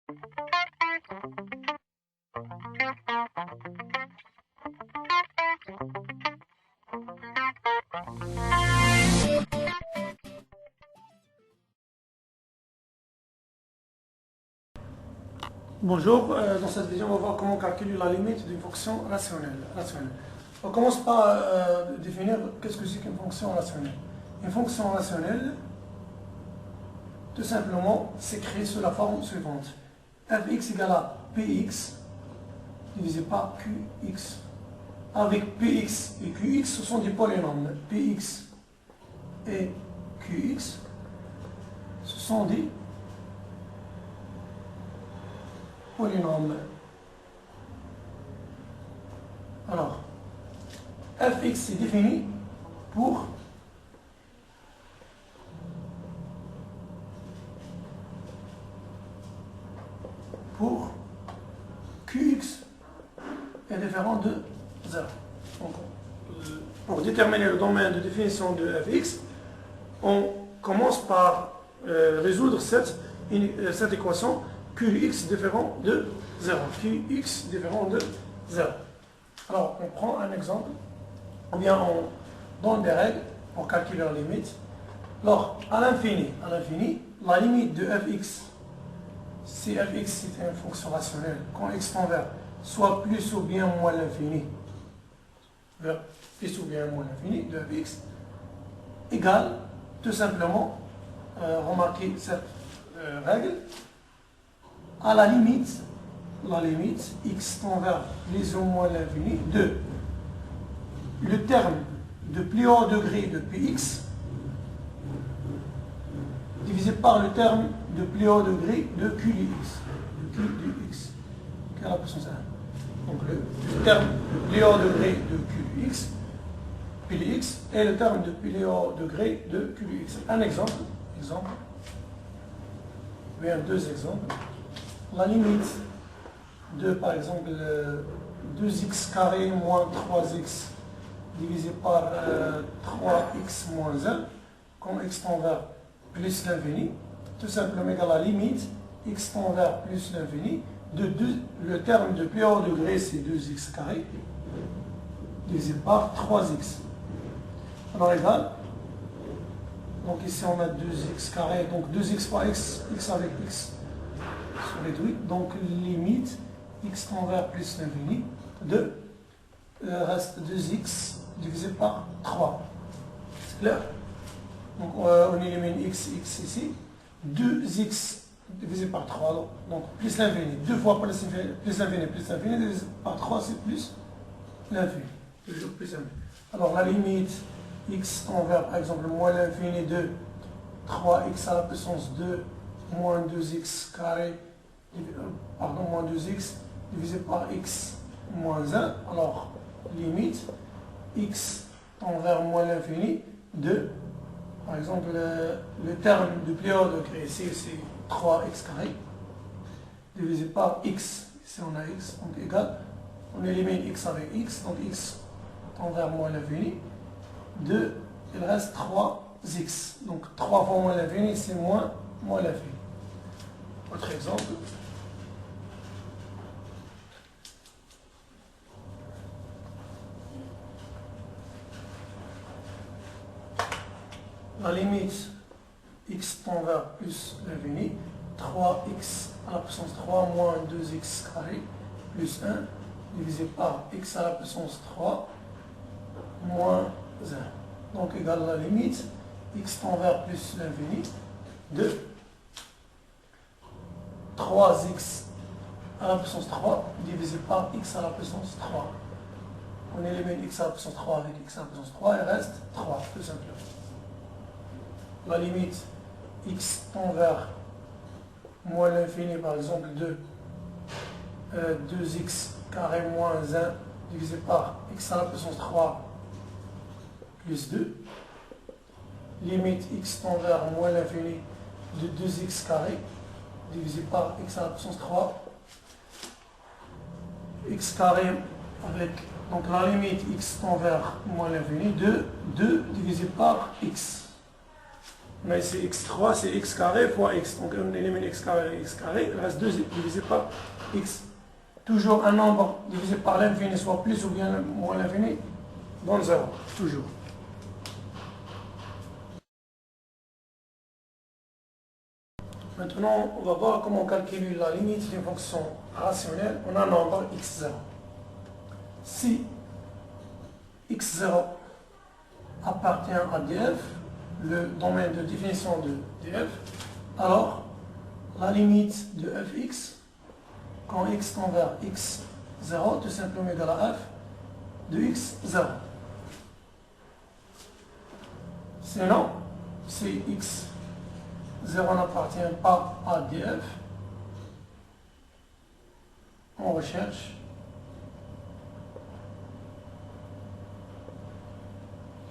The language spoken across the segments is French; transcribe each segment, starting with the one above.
Bonjour, dans cette vidéo on va voir comment calculer la limite d'une fonction rationnelle. On commence par définir qu'est-ce que c'est qu'une fonction rationnelle. Une fonction rationnelle, tout simplement, s'écrit sous la forme suivante. Fx égale à Px divisé par Qx. Avec Px et Qx, ce sont des polynômes. Px et Qx, ce sont des polynômes. Alors, Fx est défini pour Qx est différent de 0. Donc, pour déterminer le domaine de définition de Fx, on commence par résoudre cette équation Qx différent de 0. Qx différent de 0. Alors, on prend un exemple, ou bien on donne des règles pour calculer la limite. Alors, à l'infini, la limite de Fx, si Fx est une fonction rationnelle, quand x tend vers soit plus ou bien moins l'infini, vers plus ou bien moins l'infini de Fx, égale, tout simplement, remarquez cette règle, à la limite x tend vers plus ou moins l'infini de le terme de plus haut degré de Px divisé par le terme de plus haut degré de Q de x, qui est la puissance 1. Donc le terme de plus haut degré de Q de x, Q de x, et le terme de plus haut degré de Q de x. Un exemple, bien deux exemples. La limite de, par exemple, 2x carré moins 3x divisé par 3x moins 1, quand x tend vers plus l'infini, tout simplement égale à la limite x tend vers plus l'infini de le terme de plus haut degré, c'est 2x carré, divisé par 3x. Alors égal, donc ici on a 2x carré, donc 2x par x, x avec x se réduit, donc limite x tend vers plus l'infini de reste 2x divisé par 3. C'est clair? Donc on élimine x ici, 2x divisé par 3, donc plus l'infini, 2 fois plus l'infini, divisé par 3, c'est plus l'infini, toujours plus l'infini. Alors la limite x tend vers, par exemple, moins l'infini de 3x à la puissance 2 moins 2x carré, moins 2x divisé par x moins 1, alors limite x tend vers moins l'infini de, par exemple, le terme de plus haut degré, ici c'est 3x carré, divisé par x, ici on a x, donc égal, on élimine x avec x, donc x tend vers moins l'infini, de, il reste 3x, donc 3 fois moins l'infini, c'est moins l'infini. Autre exemple. La limite x tend vers plus l'infini, 3x à la puissance 3 moins 2x carré plus 1 divisé par x à la puissance 3 moins 1. Donc égale la limite x tend vers plus l'infini de 3x à la puissance 3 divisé par x à la puissance 3. On élimine x à la puissance 3 avec x à la puissance 3, il reste 3, tout simplement. La limite x tend vers moins l'infini, par exemple, de 2x carré moins 1 divisé par x à la puissance 3 plus 2. Limite x tend vers moins l'infini de 2x carré divisé par x à la puissance 3, x carré avec, donc la limite x tend vers moins l'infini de 2 divisé par x. On a ici x3, c'est x carré fois x. Donc on élimine x carré et x carré. Il reste 2 divisé par x. Toujours un nombre divisé par l'infini, soit plus ou bien moins l'infini, donne 0. Toujours. Maintenant, on va voir comment on calcule la limite d'une fonction rationnelle en un nombre x0. Si x0 appartient à df, le domaine de définition de df, alors la limite de fx, quand x tend vers x0, tout simplement égale à f de x0. Sinon, si x0 n'appartient pas à df, on recherche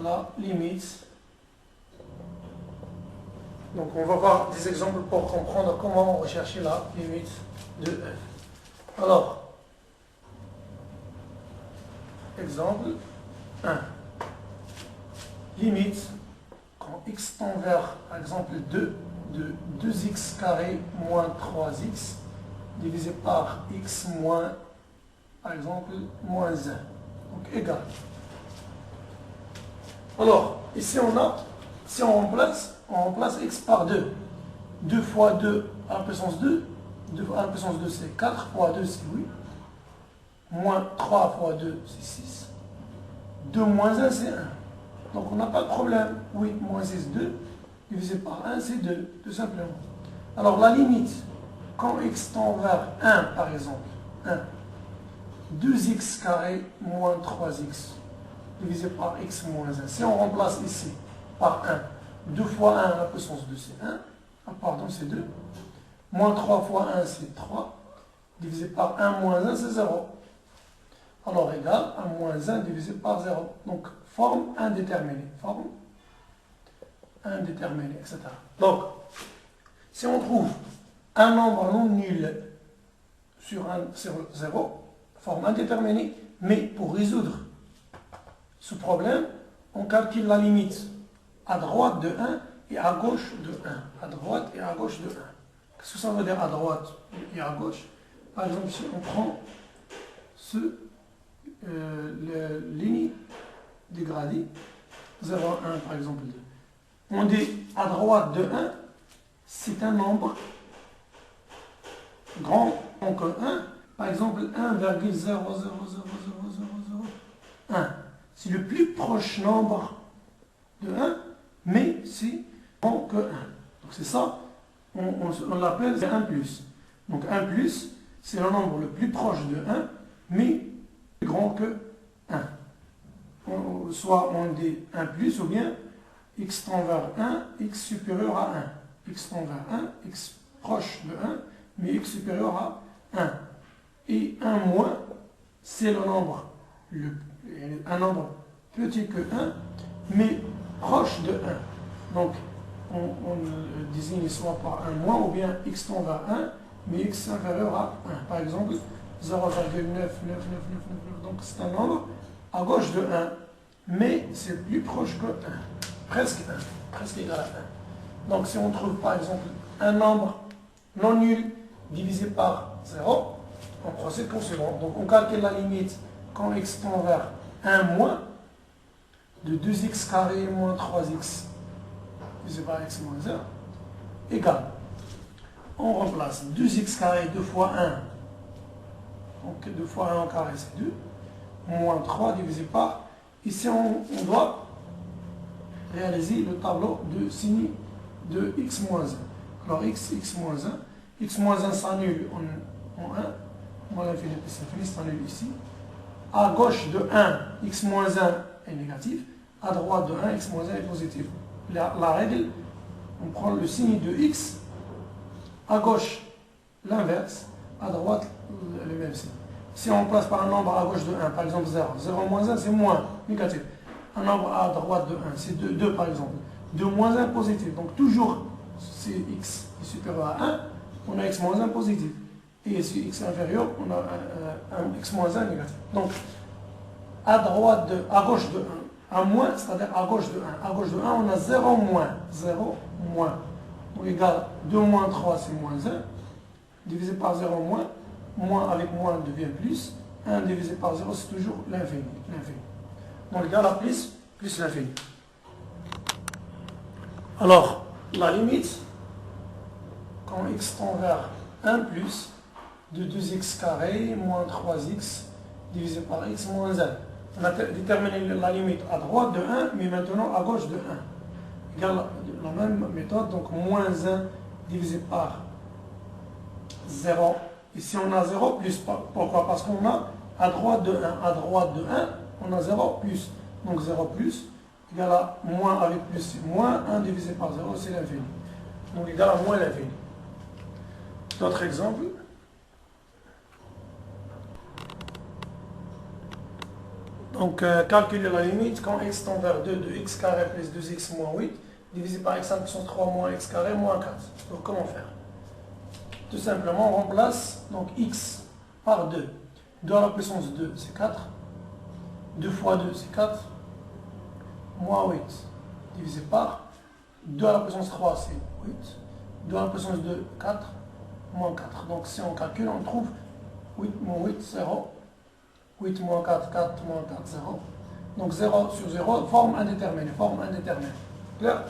la limite. Donc on va voir des exemples pour comprendre comment rechercher la limite de f. Alors, exemple 1. Limite, quand x tend vers, par exemple, 2, de 2x carré moins 3x, divisé par x moins, par exemple, moins 1. Donc égal. Alors, ici on a, si on remplace x par 2. 2 fois 2 à la puissance 2, 2 à la puissance 2 c'est 4, fois 2 c'est 8, moins 3 fois 2 c'est 6, 2 moins 1 c'est 1. Donc on n'a pas de problème, 8 moins 6, 2, divisé par 1 c'est 2, tout simplement. Alors la limite, quand x tend vers 1 par exemple, 1, 2x carré moins 3x, divisé par x moins 1. Si on remplace ici par 1, 2 fois 1 à la puissance 2 c'est 1, ah pardon c'est 2, moins 3 fois 1 c'est 3, divisé par 1 moins 1 c'est 0. Alors égal à moins 1 divisé par 0. Donc forme indéterminée, etc. Donc, si on trouve un nombre non nul sur 0, forme indéterminée, mais pour résoudre ce problème, on calcule la limite à droite de 1 et à gauche de 1. À droite et à gauche de 1. Qu'est-ce que ça veut dire à droite et à gauche? Par exemple, si on prend la ligne dégradée, 0, 1 par exemple 2. On dit à droite de 1, c'est un nombre grand que 1, par exemple 1,0000001. C'est le plus proche nombre de 1, mais c'est grand que 1. Donc c'est ça, on l'appelle 1 plus. Donc 1 plus, c'est le nombre le plus proche de 1, mais plus grand que 1. Soit on dit 1 plus, ou bien x tend vers 1, x supérieur à 1. X tend vers 1, x proche de 1, mais x supérieur à 1. Et 1 moins, c'est le nombre, un nombre petit que 1, mais proche de 1. Donc, on le désigne soit par 1 moins, ou bien x tend vers 1, mais x inférieur à 1. Par exemple, 0,99999. Donc, c'est un nombre à gauche de 1, mais c'est plus proche que 1. Presque 1, presque égal à 1. Donc, si on trouve par exemple un nombre non nul divisé par 0, on procède comme suivant. Donc, on calcule la limite quand x tend vers 1 moins de 2x carré moins 3x divisé par x moins 1 égale. On remplace 2x carré 2 fois 1. Donc 2 fois 1 au carré c'est 2. Moins 3 divisé par. Ici on doit réaliser le tableau de signe de x moins 1. Alors x moins 1. X moins 1 s'annule en 1. Moins l'infini plus l'infini s'annule ici. À gauche de 1, x moins 1 est négatif. À droite de 1, x moins 1 est positif. La règle, on prend le signe de x. À gauche, l'inverse. À droite, le même signe. Si on place par un nombre à gauche de 1, par exemple 0. 0 moins 1, c'est moins, négatif. Un nombre à droite de 1, c'est 2 par exemple. 2 moins 1 positif. Donc toujours, si x est supérieur à 1, on a x moins 1 positif. Et si x est inférieur, on a un x moins 1 négatif. Donc, à gauche de 1, à moins, c'est-à-dire à gauche de 1. À gauche de 1, on a 0 moins. 0 moins. Donc égal 2 moins 3 c'est moins 1. Divisé par 0 moins. Moins avec moins devient plus. 1 divisé par 0 c'est toujours l'infini. Donc égal à plus l'infini. Alors la limite, quand x tend vers 1 plus de 2x carré moins 3x divisé par x moins 1. On a déterminé la limite à droite de 1, mais maintenant à gauche de 1. Égal la même méthode, donc moins 1 divisé par 0. Ici on a 0 plus. Pourquoi? Parce qu'on a à droite de 1. À droite de 1, on a 0 plus. Donc 0 plus égal à moins avec plus, c'est moins 1 divisé par 0, c'est l'infini. Donc égal à moins l'infini. D'autres exemples. Donc calculer la limite quand x tend vers 2 de x carré plus 2x moins 8 divisé par x puissance 3 moins x carré moins 4. Donc comment faire? Tout simplement on remplace donc x par 2. 2 à la puissance 2 c'est 4. 2 fois 2 c'est 4. Moins 8 divisé par 2 à la puissance 3 c'est 8. 2 à la puissance 2 4. Moins 4. Donc si on calcule on trouve 8 moins 8 0. 8 moins 4, 4 moins 4, 0. Donc 0 sur 0, forme indéterminée. Clair?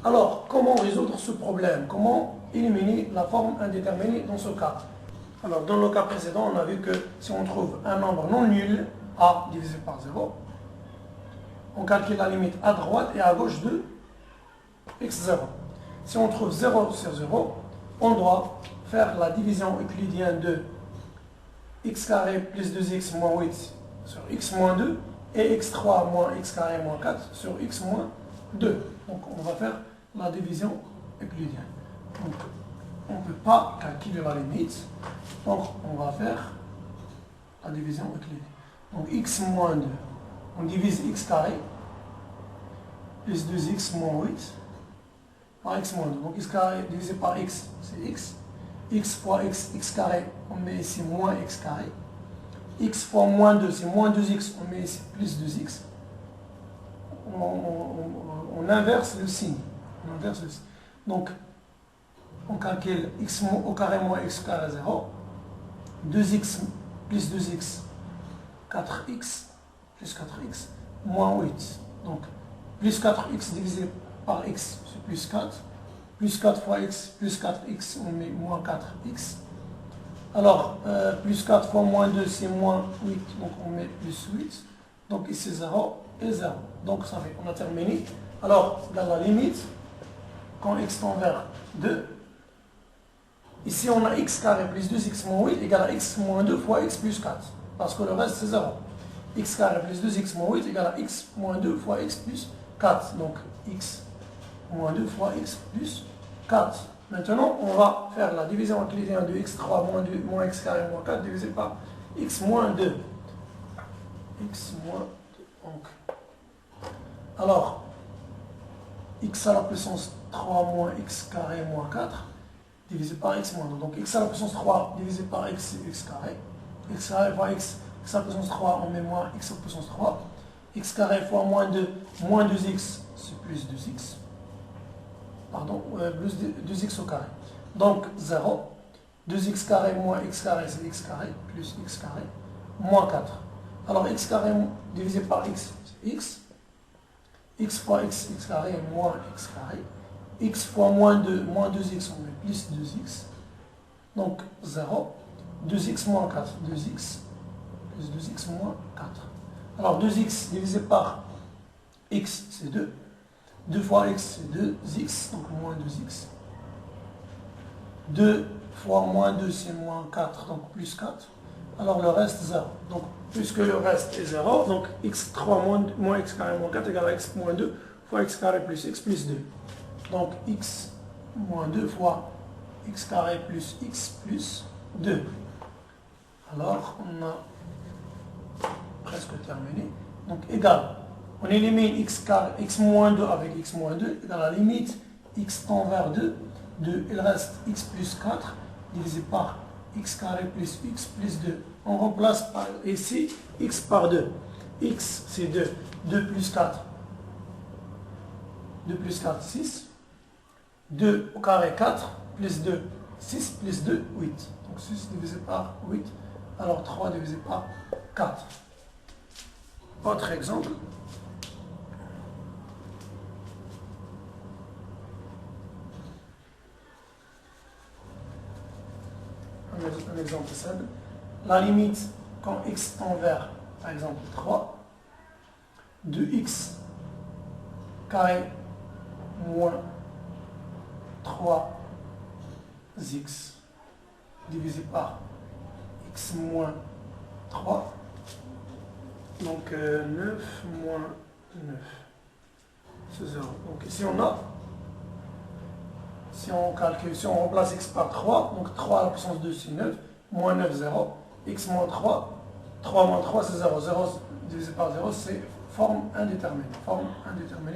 Alors, comment résoudre ce problème? Comment éliminer la forme indéterminée dans ce cas? Alors, dans le cas précédent, on a vu que si on trouve un nombre non nul, a divisé par 0, on calcule la limite à droite et à gauche de x0. Si on trouve 0 sur 0, on doit faire la division euclidienne de x carré plus 2x moins 8 sur x moins 2 et x3 moins x carré moins 4 sur x moins 2. Donc on va faire la division euclidienne. Donc on ne peut pas calculer la limite. Donc on va faire la division euclidienne. Donc x moins 2. On divise x carré plus 2x moins 8 par x moins 2. Donc x carré divisé par x, c'est x. X fois x, x carré, on met ici moins x carré. X fois moins 2, c'est moins 2x, on met ici plus 2x. On inverse le signe. Donc, on calcule x au carré moins x carré 0. 2x plus 2x, 4x, plus 4x, moins 8. Donc, plus 4x divisé par x, c'est plus 4. Plus 4 fois x, plus 4x, on met moins 4x. Alors, plus 4 fois moins 2, c'est moins 8, donc on met plus 8. Donc ici 0 et 0. Donc ça fait, on a terminé. Alors, dans la limite, quand x tend vers 2, ici on a x carré plus 2x moins 8 égale à x moins 2 fois x plus 4. Parce que le reste c'est 0. X carré plus 2x moins 8 égale à x moins 2 fois x plus 4. Donc x moins 2 fois x plus 4. Maintenant, on va faire la division euclidienne de x3 moins 2 moins x carré moins 4 divisé par x moins 2. X moins 2. Donc, alors, x à la puissance 3 moins x carré moins 4 divisé par x moins 2. Donc x à la puissance 3 divisé par x, c'est x carré. X carré fois x à la puissance 3, on met moins x à la puissance 3. X carré fois moins 2, moins 2x, c'est plus 2x. Pardon, plus 2x au carré. Donc 0. 2x carré moins x carré, c'est x carré, plus x carré, moins 4. Alors x carré divisé par x, c'est x. X fois x, x carré, moins x carré. X fois moins 2, moins 2x, on met plus 2x. Donc 0. 2x moins 4, 2x, plus 2x moins 4. Alors 2x divisé par x, c'est 2. 2 fois x, c'est 2x, donc moins 2x. 2 fois moins 2, c'est moins 4, donc plus 4. Alors le reste, 0. Donc, puisque le reste est 0, donc x3 moins x carré moins 4 égale à x moins 2 fois x carré plus x plus 2. Donc x moins 2 fois x carré plus x plus 2. Alors, on a presque terminé. Donc, égal. On élimine x carré, x moins 2 avec x moins 2. Dans la limite, x tend vers 2. 2, il reste x plus 4 divisé par x carré plus x plus 2. On remplace par, ici x par 2. X, c'est 2. 2 plus 4. 2 plus 4, 6. 2 au carré 4, plus 2, 6, plus 2, 8. Donc 6 divisé par 8, alors 3 divisé par 4. Autre exemple. Un exemple simple. La limite quand x tend vers, par exemple, 3, de x carré moins 3x divisé par x moins 3, donc 9 moins 9, c'est 0. Donc ici on a, si on calcule, si on remplace x par 3, donc 3 à la puissance 2 c'est 9, moins 9, 0, x moins 3, 3 moins 3 c'est 0, 0 divisé par 0 c'est forme indéterminée,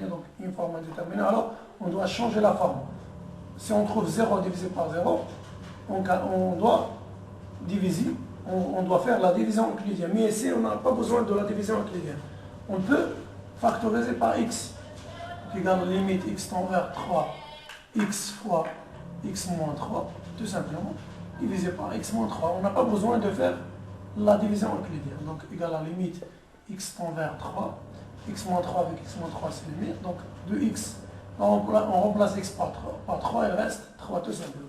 donc une forme indéterminée, alors on doit changer la forme. Si on trouve 0 divisé par 0, on doit diviser, on doit faire la division euclidienne. Mais ici, on n'a pas besoin de la division euclidienne. On peut factoriser par x, qui égale la limite x tend vers 3, x fois x moins 3, tout simplement, divisé par x moins 3. On n'a pas besoin de faire la division euclidienne. Donc, égale la limite x tend vers 3, x moins 3 avec x moins 3, c'est limite. Donc, de x, on remplace x par 3, il reste 3 tout simplement.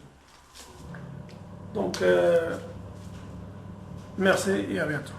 Donc, merci et à bientôt.